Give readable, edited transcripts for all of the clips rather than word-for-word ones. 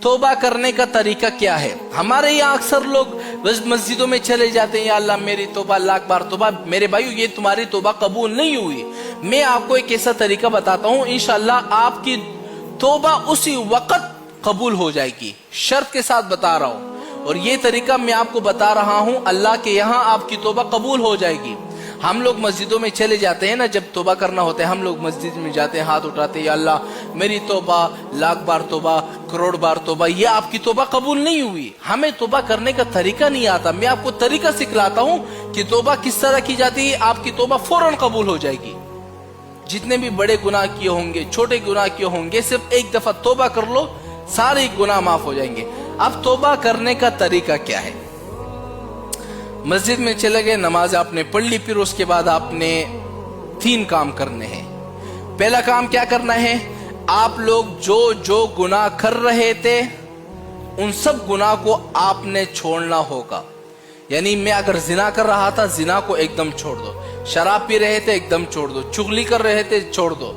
توبہ کرنے کا طریقہ کیا ہے؟ ہمارے یہاں اکثر لوگ بس مسجدوں میں چلے جاتے ہیں، یا اللہ میری توبہ، لاکھ بار توبہ۔ میرے بھائیو، یہ تمہاری توبہ قبول نہیں ہوئی۔ میں آپ کو ایک ایسا طریقہ بتاتا ہوں، انشاءاللہ آپ کی توبہ اسی وقت قبول ہو جائے گی، شرط کے ساتھ بتا رہا ہوں۔ اور یہ طریقہ میں آپ کو بتا رہا ہوں، اللہ کے یہاں آپ کی توبہ قبول ہو جائے گی۔ ہم لوگ مسجدوں میں چلے جاتے ہیں نا، جب توبہ کرنا ہوتا ہے ہم لوگ مسجد میں جاتے ہیں، ہاتھ اٹھاتے ہیں، یا اللہ میری توبہ، لاکھ بار توبہ، کروڑ بار توبہ۔ یہ آپ کی توبہ قبول نہیں ہوئی۔ ہمیں توبہ کرنے کا طریقہ نہیں آتا۔ میں آپ کو طریقہ سکھلاتا ہوں کہ توبہ کس طرح کی جاتی ہے، آپ کی توبہ فوراً قبول ہو جائے گی۔ جتنے بھی بڑے گناہ کیے ہوں گے، چھوٹے گناہ کیے ہوں گے، صرف ایک دفعہ توبہ کر لو، سارے گناہ معاف ہو جائیں گے۔ اب توبہ کرنے کا طریقہ کیا ہے؟ مسجد میں چلے گئے، نماز آپ نے پڑھ لی، پھر اس کے بعد آپ نے 3 کام کرنے ہیں۔ پہلا کام کیا کرنا ہے؟ آپ لوگ جو گناہ کر رہے تھے ان سب گناہ کو آپ نے چھوڑنا ہوگا۔ یعنی میں اگر زنا کر رہا تھا، زنا کو ایک دم چھوڑ دو۔ شراب پی رہے تھے، ایک دم چھوڑ دو۔ چغلی کر رہے تھے، چھوڑ دو۔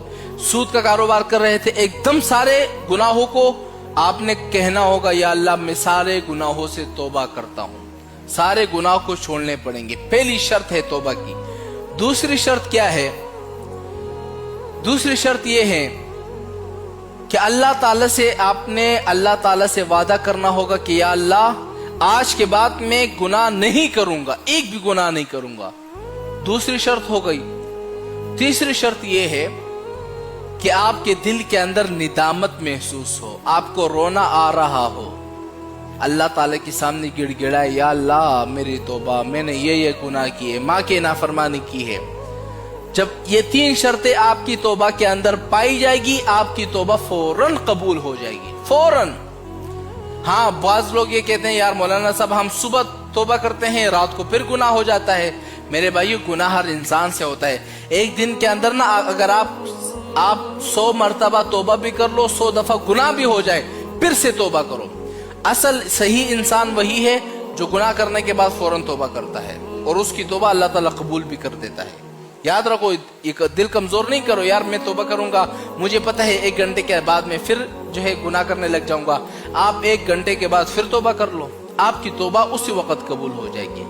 سود کا کاروبار کر رہے تھے، ایک دم سارے گناہوں کو آپ نے کہنا ہوگا، یا اللہ میں سارے گناہوں سے توبہ کرتا ہوں۔ سارے گناہ کو چھوڑنے پڑیں گے۔ پہلی شرط ہے توبہ کی۔ دوسری شرط کیا ہے؟ دوسری شرط یہ ہے کہ اللہ تعالیٰ سے آپ نے اللہ تعالیٰ سے وعدہ کرنا ہوگا کہ یا اللہ آج کے بعد میں گناہ نہیں کروں گا، ایک بھی گناہ نہیں کروں گا۔ دوسری شرط ہو گئی۔ تیسری شرط یہ ہے کہ آپ کے دل کے اندر ندامت محسوس ہو، آپ کو رونا آ رہا ہو، اللہ تعالیٰ کے سامنے گڑ گڑائے، یا اللہ میری توبہ، میں نے یہ گناہ کیے، ماں کی نافرمانی کی ہے۔ جب یہ 3 شرطیں آپ کی توبہ کے اندر پائی جائے گی، آپ کی توبہ فوراً قبول ہو جائے گی، فوراً۔ ہاں، بعض لوگ یہ کہتے ہیں یار مولانا صاحب ہم صبح توبہ کرتے ہیں، رات کو پھر گناہ ہو جاتا ہے۔ میرے بھائیو، گناہ ہر انسان سے ہوتا ہے۔ ایک دن کے اندر نا اگر آپ 100 مرتبہ توبہ بھی کر لو، 100 دفعہ گناہ بھی ہو جائے، پھر سے توبہ کرو۔ اصل صحیح انسان وہی ہے جو گناہ کرنے کے بعد فوراً توبہ کرتا ہے، اور اس کی توبہ اللہ تعالیٰ قبول بھی کر دیتا ہے۔ یاد رکھو، دل کمزور نہیں کرو، یار میں توبہ کروں گا، مجھے پتہ ہے 1 گھنٹے کے بعد میں پھر جو ہے گناہ کرنے لگ جاؤں گا۔ آپ 1 گھنٹے کے بعد پھر توبہ کر لو، آپ کی توبہ اسی وقت قبول ہو جائے گی۔